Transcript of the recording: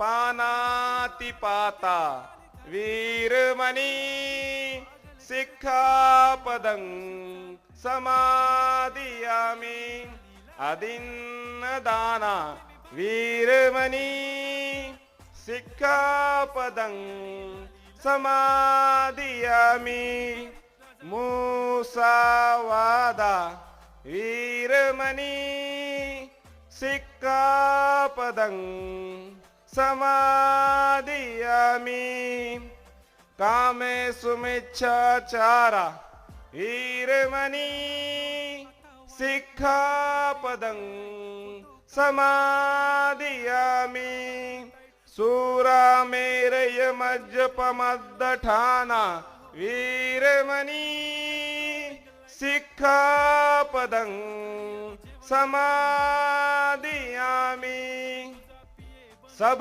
पानातिपाता Veeramani सिक्खापदं समादियामि अदिन्नदाना Veeramani सिक्खापदं समादियामि मुसावादा Veeramani सिक्खापदं समादियामि कामेषु मिच्छाचारा Veeramani सिक्खापदं समादियामि सूरामेरयमज्जपमद्दठाना Veeramani सिक्खापदं समादियामि।